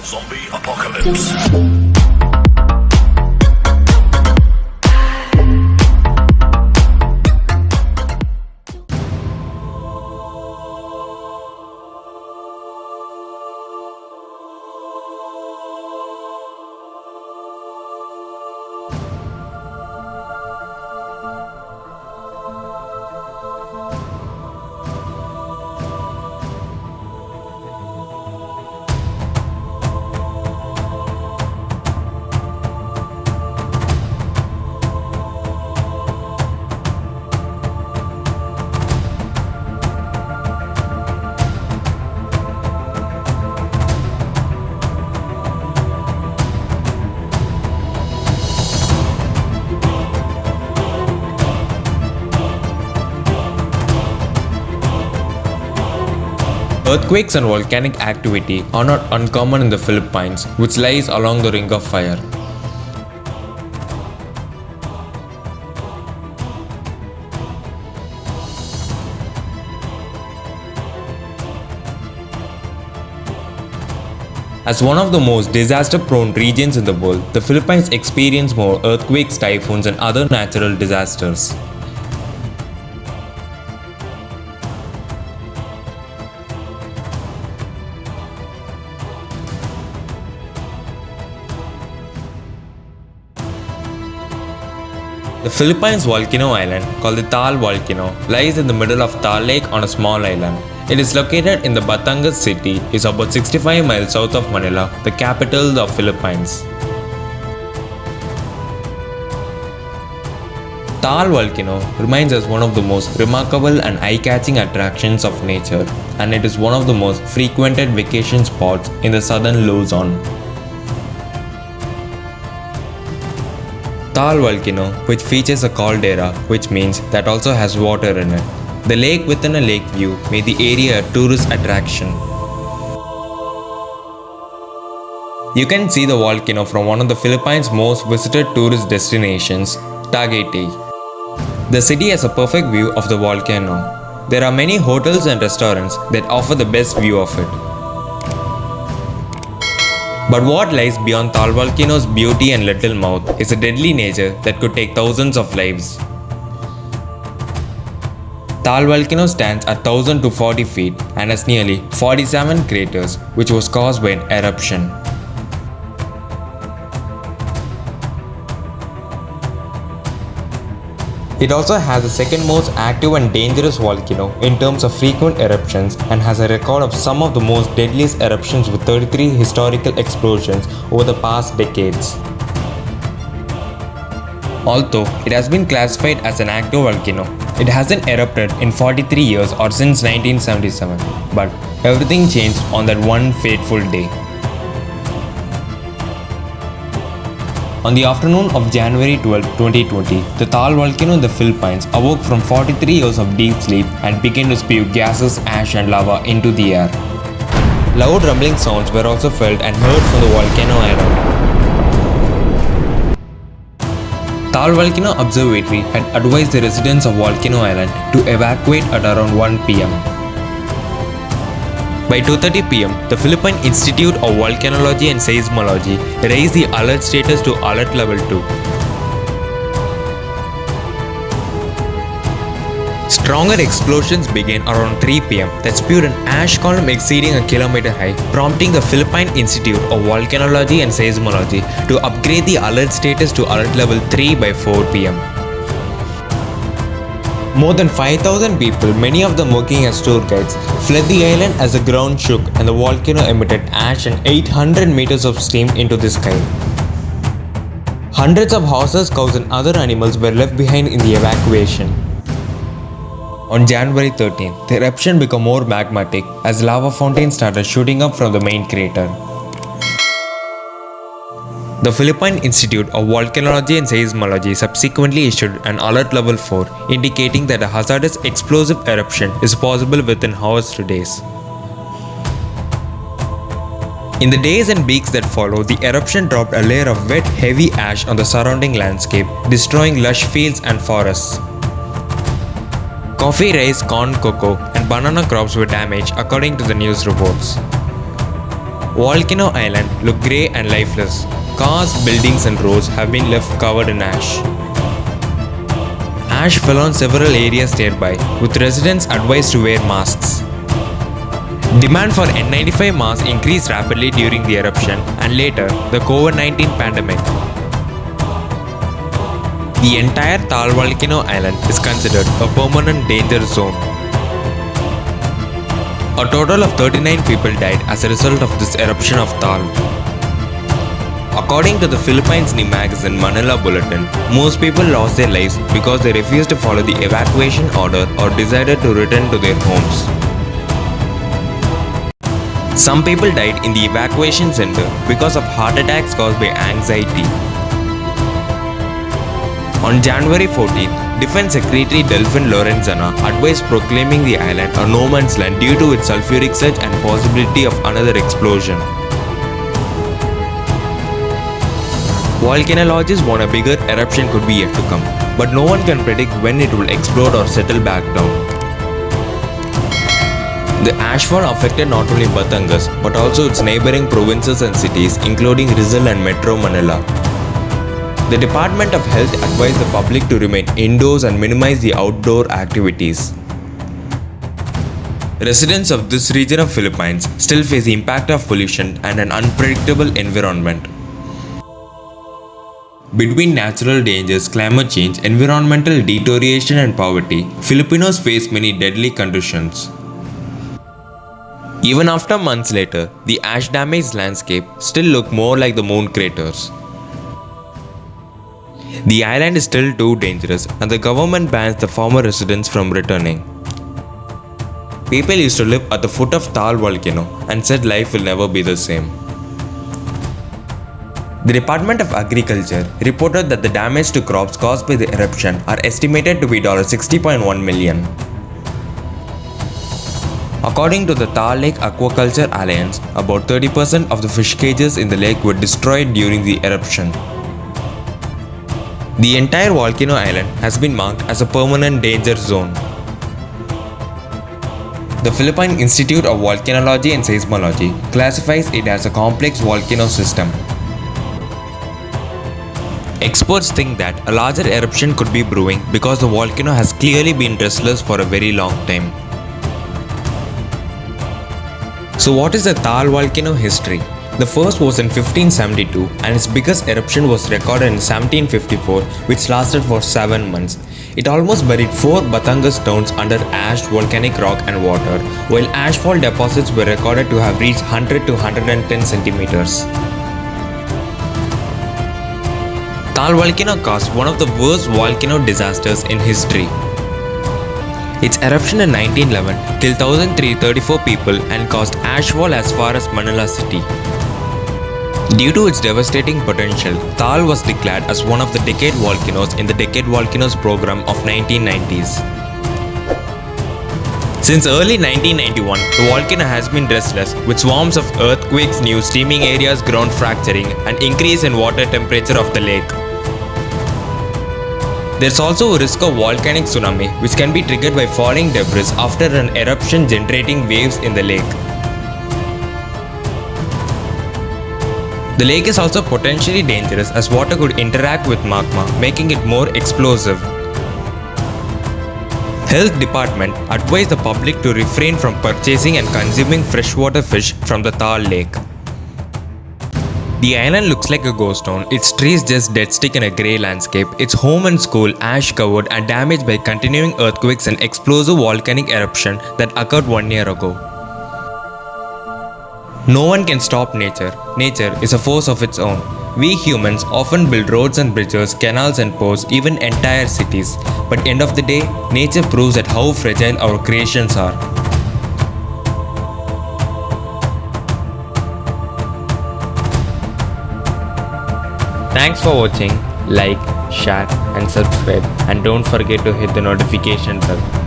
Zombie apocalypse. Earthquakes and volcanic activity are not uncommon in the Philippines, which lies along the Ring of Fire. As one of the most disaster-prone regions in the world, the Philippines experience more earthquakes, typhoons, and other natural disasters. The Philippines volcano island, called the Taal volcano, lies in the middle of Taal Lake on a small island. It is located in the Batangas city, is about 65 miles south of Manila, the capital of Philippines. Taal volcano remains as one of the most remarkable and eye-catching attractions of nature, and it is one of the most frequented vacation spots in the southern Luzon. Taal volcano, which features a caldera, which means that also has water in it. The lake within a lake view made the area a tourist attraction. You can see the volcano from one of the Philippines' most visited tourist destinations, Tagaytay. The city has a perfect view of the volcano. There are many hotels and restaurants that offer the best view of it. But what lies beyond Taal volcano's beauty and little mouth is a deadly nature that could take thousands of lives. Taal volcano stands at 1,040 feet and has nearly 47 craters, which was caused by an eruption. It also has the second most active and dangerous volcano in terms of frequent eruptions and has a record of some of the most deadliest eruptions with 33 historical explosions over the past decades. Although it has been classified as an active volcano, it hasn't erupted in 43 years or since 1977, but everything changed on that one fateful day. On the afternoon of January 12, 2020, the Taal volcano in the Philippines awoke from 43 years of deep sleep and began to spew gases, ash and lava into the air. Loud rumbling sounds were also felt and heard from the volcano island. Taal Volcano Observatory had advised the residents of Volcano Island to evacuate at around 1 pm. By 2:30 pm, the Philippine Institute of Volcanology and Seismology raised the alert status to alert level 2. Stronger explosions began around 3 pm that spewed an ash column exceeding a kilometer high, prompting the Philippine Institute of Volcanology and Seismology to upgrade the alert status to alert level 3 by 4 pm. More than 5,000 people, many of them working as tour guides, fled the island as the ground shook and the volcano emitted ash and 800 meters of steam into the sky. Hundreds of horses, cows and other animals were left behind in the evacuation. On January 13, the eruption became more magmatic as lava fountains started shooting up from the main crater. The Philippine Institute of Volcanology and Seismology subsequently issued an alert level 4, indicating that a hazardous explosive eruption is possible within hours to days. In the days and weeks that followed, the eruption dropped a layer of wet, heavy ash on the surrounding landscape, destroying lush fields and forests. Coffee, rice, corn, cocoa, and banana crops were damaged according to the news reports. Volcano Island look grey and lifeless. Cars, buildings and roads have been left covered in ash. Ash fell on several areas nearby, with residents advised to wear masks. Demand for N95 masks increased rapidly during the eruption and later the COVID-19 pandemic. The entire Taal Volcano Island is considered a permanent danger zone. A total of 39 people died as a result of this eruption of Taal. According to the Philippines News magazine Manila Bulletin, most people lost their lives because they refused to follow the evacuation order or decided to return to their homes. Some people died in the evacuation center because of heart attacks caused by anxiety. On January 14th, Defense Secretary Delfin Lorenzana advised proclaiming the island a no man's land due to its sulfuric surge and possibility of another explosion. Volcanologists warn a bigger eruption could be yet to come, but no one can predict when it will explode or settle back down. The ashfall affected not only Batangas but also its neighboring provinces and cities including Rizal and Metro Manila. The Department of Health advised the public to remain indoors and minimize the outdoor activities. Residents of this region of Philippines still face the impact of pollution and an unpredictable environment. Between natural dangers, climate change, environmental deterioration and poverty, Filipinos face many deadly conditions. Even after months later, the ash-damaged landscape still look more like the moon craters. The island is still too dangerous and the government bans the former residents from returning. People used to live at the foot of Taal volcano and said life will never be the same. The Department of Agriculture reported that the damage to crops caused by the eruption are estimated to be $60.1 million. According to the Taal Lake Aquaculture Alliance, about 30% of the fish cages in the lake were destroyed during the eruption. The entire volcano island has been marked as a permanent danger zone. The Philippine Institute of Volcanology and Seismology classifies it as a complex volcano system. Experts think that a larger eruption could be brewing because the volcano has clearly been restless for a very long time. So what is the Taal volcano history? The first was in 1572 and its biggest eruption was recorded in 1754, which lasted for 7 months. It almost buried 4 Batangas towns under ash, volcanic rock and water, while ashfall deposits were recorded to have reached 100 to 110 centimeters. Taal volcano caused one of the worst volcano disasters in history. Its eruption in 1911 killed 1,334 people and caused ashfall as far as Manila city. Due to its devastating potential, Taal was declared as one of the decade volcanoes in the Decade Volcanoes program of 1990s. Since early 1991, the volcano has been restless, with swarms of earthquakes, new steaming areas, ground fracturing, and increase in water temperature of the lake. There's also a risk of volcanic tsunami, which can be triggered by falling debris after an eruption generating waves in the lake. The lake is also potentially dangerous as water could interact with magma, making it more explosive. Health Department advised the public to refrain from purchasing and consuming freshwater fish from the Taal lake. The island looks like a ghost town, its trees just dead stick in a grey landscape, its home and school ash covered and damaged by continuing earthquakes and explosive volcanic eruption that occurred 1 year ago. No one can stop nature. Nature is a force of its own. We humans often build roads and bridges, canals and ports, even entire cities. But end of the day, nature proves that how fragile our creations are. Thanks for watching. Like, share and subscribe, and don't forget to hit the notification bell.